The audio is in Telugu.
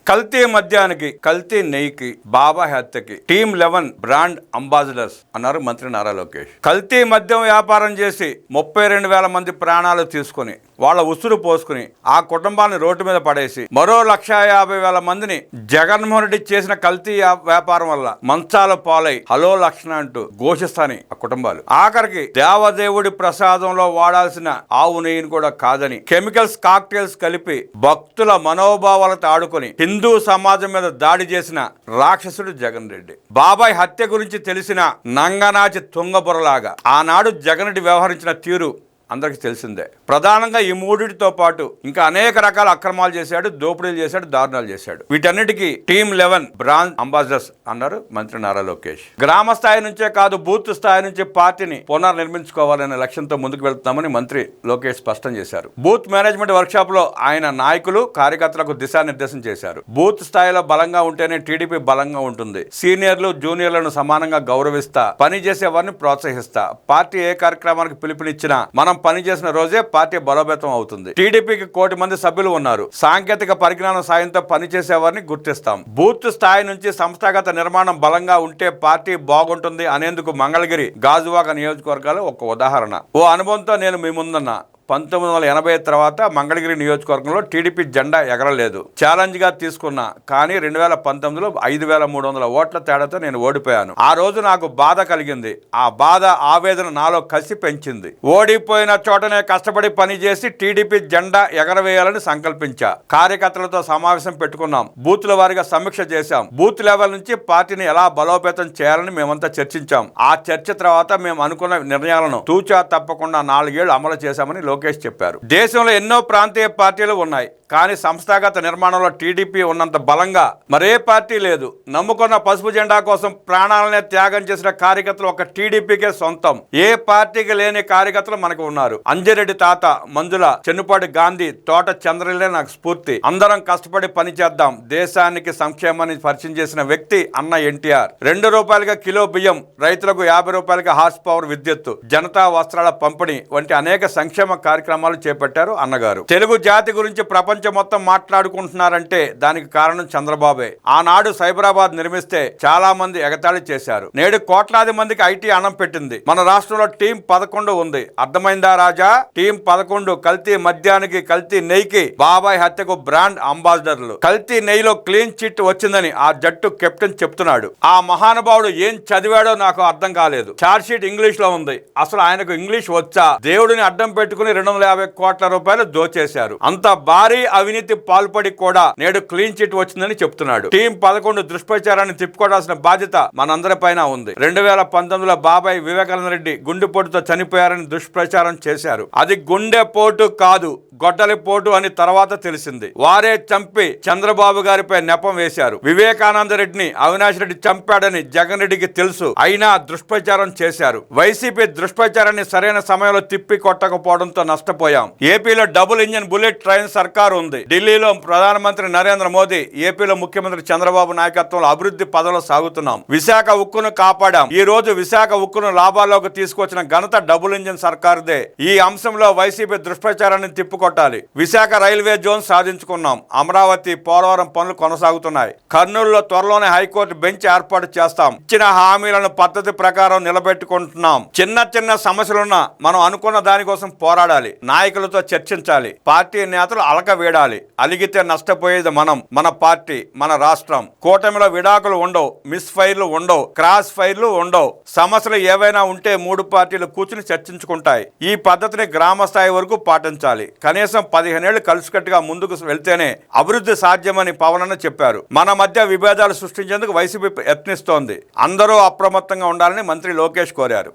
కల్తీ మద్యానికి, కల్తీ నెయ్యికి, బాబాయ్ హత్యకి టీమ్ 11 బ్రాండ్ అంబాసిడర్స్ అన్నారు మంత్రి నారా లోకేష్. కల్తీ మద్యం వ్యాపారం చేసి 32,000 మంది ప్రాణాలు తీసుకుని వాళ్ళ ఉసురు పోసుకుని ఆ కుటుంబాన్ని రోడ్డు మీద పడేసి మరో 150,000 మందిని జగన్మోహన్ రెడ్డి చేసిన కల్తీ వ్యాపారం వల్ల మంచాల పాలై హలో లక్షణ అంటూ ఘోషిస్తాని ఆ కుటుంబాలు. ఆఖరికి దేవదేవుడి ప్రసాదంలో వాడాల్సిన ఆవు నెయ్యిని కూడా కాదని కెమికల్స్ కాక్టైల్స్ కలిపి భక్తుల మనోభావాలతో ఆడుకొని హిందూ సమాజం మీద దాడి చేసిన రాక్షసుడు జగన్ రెడ్డి. బాబాయ్ హత్య గురించి తెలిసిన నంగనాచి తుంగబురలాగా ఆనాడు జగన్ రెడ్డి వ్యవహరించిన తీరు అందరికీ తెలిసిందే. ప్రధానంగా ఈ మూడిటితో పాటు ఇంకా అనేక రకాల అక్రమాలు చేశాడు, దోపిడీలు చేశాడు, దారుణాలు చేశాడు. వీటన్నిటికీ టీమ్ 11 బ్రాండ్ అంబాసిడర్స్ అన్నారు మంత్రి నారా లోకేష్. గ్రామ స్థాయి నుంచే కాదు, బూత్ స్థాయి నుంచి పార్టీని పునర్నిర్మించుకోవాలనే లక్ష్యంతో ముందుకు వెళ్తున్నామని మంత్రి లోకేష్ స్పష్టం చేశారు. బూత్ మేనేజ్మెంట్ వర్క్షాప్ లో ఆయన నాయకులు, కార్యకర్తలకు దిశానిర్దేశం చేశారు. బూత్ స్థాయిలో బలంగా ఉంటేనే టీడీపీ బలంగా ఉంటుంది. సీనియర్లు, జూనియర్లను సమానంగా గౌరవిస్తా, పని చేసే వారిని ప్రోత్సహిస్తా. పార్టీ ఏ కార్యక్రమానికి పిలుపునిచ్చినా మనం పనిచేసిన రోజే పార్టీ బలోపేతం అవుతుంది. టీడీపీకి 1 కోటి మంది సభ్యులు ఉన్నారు. సాంకేతిక పరిజ్ఞానం సాయంతో పనిచేసేవారిని గుర్తిస్తాం. బూత్ స్థాయి నుంచి సంస్థాగత నిర్మాణం బలంగా ఉంటే పార్టీ బాగుంటుంది అనేందుకు మంగళగిరి, గాజువాక నియోజకవర్గాలు ఒక ఉదాహరణ. ఓ అనుభవంతో నేను మీ ముందున్నా. 1980 తర్వాత మంగళగిరి నియోజకవర్గంలో టీడీపీ జెండా ఎగరలేదు. ఛాలెంజ్ గా తీసుకున్నా. కానీ 2019లో 5,300 ఓట్ల తేడాతో నేను ఓడిపోయాను. ఆ రోజు నాకు బాధ కలిగింది. ఆ బాధ, ఆవేదన నాలో కసి పెంచింది. ఓడిపోయిన చోటనే కష్టపడి పనిచేసి టీడీపీ జెండా ఎగరవేయాలని సంకల్పించా. కార్యకర్తలతో సమావేశం పెట్టుకున్నాం. బూత్ల వారీగా సమీక్ష చేశాం. బూత్ లెవెల్ నుంచి పార్టీని ఎలా బలోపేతం చేయాలని మేమంతా చర్చించాం. ఆ చర్చ తర్వాత మేము అనుకున్న నిర్ణయాలను తూచా తప్పకుండా 4 ఏళ్లు అమలు చేశామని లోకేష్ చెప్పారు. దేశంలో ఎన్నో ప్రాంతీయ పార్టీలు ఉన్నాయి. కానీ సంస్థాగత నిర్మాణంలో టీడీపీ ఉన్నంత బలంగా మరే పార్టీ లేదు. నమ్ముకున్న పసుపు జెండా కోసం ప్రాణాలనే త్యాగం చేసిన కార్యకర్తలు ఒక టీడీపీకే సొంతం. ఏ పార్టీకి లేని కార్యకర్తలు మనకు ఉన్నారు. అంజిరెడ్డి తాత, మంజుల, చెన్నుపాటి గాంధీ, తోట చంద్రలే నాకు స్ఫూర్తి. అందరం కష్టపడి పనిచేద్దాం. దేశానికి సంక్షేమాన్ని పరిచయం చేసిన వ్యక్తి అన్న ఎన్టీఆర్. ₹2 కిలో బియ్యం, రైతులకు ₹50 హార్స్ పవర్ విద్యుత్తు, జనతా వస్త్రాల పంపిణీ వంటి అనేక సంక్షేమ కార్యక్రమాలు చేపట్టారు అన్నగారు. తెలుగు జాతి గురించి ప్రపంచం మొత్తం మాట్లాడుకుంటున్నారంటే దానికి కారణం చంద్రబాబే. ఆనాడు సైబరాబాద్ నిర్మిస్తే చాలా మంది ఎగతాళి చేశారు. నేడు కోట్లాది మందికి ఐటీ అన్నం పెట్టింది. మన రాష్ట్రంలో టీం 11 ఉంది. అర్థమైందా రాజా? టీం 11 కల్తీ మద్యానికి, కల్తీ నెయ్యికి, బాబాయ్ హత్యకు బ్రాండ్ అంబాసిడర్లు. కల్తీ నెయ్యిలో క్లీన్ చిట్ వచ్చిందని ఆ జట్టు కెప్టెన్ చెప్తున్నాడు. ఆ మహానుభావుడు ఏం చదివాడో నాకు అర్థం కాలేదు. చార్జ్ షీట్ ఇంగ్లీష్ లో ఉంది. అసలు ఆయనకు ఇంగ్లీష్ వచ్చా? దేవుడిని అడ్డం పెట్టుకుని ₹250 కోట్ల దోచేశారు. అంత భారీ అవినీతి పాల్పడి కూడా నేడు క్లీన్ చిట్ వచ్చిందని చెప్తున్నాడు. టీం 11 దుష్ప్రచారాన్ని తిప్పుకోవాల్సిన బాధ్యత మనందరిపైన ఉంది. 2019లో బాబాయ్ వివేకానంద రెడ్డి గుండెపోటుతో చనిపోయారని దుష్ప్రచారం చేశారు. అది గుండెపోటు కాదు, గొడ్డలిపోటు అని తర్వాత తెలిసింది. వారే చంపి చంద్రబాబు గారిపై నెపం వేశారు. వివేకానంద రెడ్డిని అవినాష్ రెడ్డి చంపాడని జగన్ రెడ్డికి తెలుసు. అయినా దుష్ప్రచారం చేశారు. వైసీపీ దుష్ప్రచారాన్ని సరైన సమయంలో తిప్పి కొట్టకపోవడంతో నష్టపోయాం. ఏపీలో డబుల్ ఇంజిన్ బుల్లెట్ ట్రైన్ సర్కారు ఉంది. ఢిల్లీలో ప్రధానమంత్రి నరేంద్ర మోదీ, ఏపీలో ముఖ్యమంత్రి చంద్రబాబు నాయకత్వంలో అభివృద్ధి పదంలో సాగుతున్నాం. విశాఖ ఉక్కును కాపాడాం. ఈ రోజు విశాఖ ఉక్కును లాభాల్లోకి తీసుకొచ్చిన ఘనత డబుల్ ఇంజిన్ సర్కారుదే. ఈ అంశంలో వైసీపీ దుష్ప్రచారాన్ని తిప్పుకొట్టాలి. విశాఖ రైల్వే జోన్ సాధించుకున్నాం. అమరావతి, పోలవరం పనులు కొనసాగుతున్నాయి. కర్నూలులో త్వరలోనే హైకోర్టు బెంచ్ ఏర్పాటు చేస్తాం. ఇచ్చిన హామీలను పద్ధతి ప్రకారం నిలబెట్టుకుంటున్నాం. చిన్న చిన్న సమస్యలున్నా మనం అనుకున్న దానికోసం పోరాడాలి. నాయకులతో చర్చించాలి. పార్టీ నేతలు అలక వేడాలి. అలిగితే నష్టపోయేది మనం, మన పార్టీ, మన రాష్ట్రం. కూటమిలో విడాకులు ఉండవు, మిస్ ఫైర్లు ఉండవు, క్రాస్ ఫైర్లు ఉండవు. సమస్యలు ఏవైనా ఉంటే 3 పార్టీలు కూర్చుని చర్చించుకుంటాయి. ఈ పద్ధతిని గ్రామ స్థాయి వరకు పాటించాలి. కనీసం 15 ఏళ్లు కలిసికట్టుగా ముందుకు వెళ్తేనే అభివృద్ధి సాధ్యమని పవన్ అన్న చెప్పారు. మన మధ్య విభేదాలు సృష్టించేందుకు వైసీపీ యత్నిస్తోంది. అందరూ అప్రమత్తంగా ఉండాలని మంత్రి లోకేష్ కోరారు.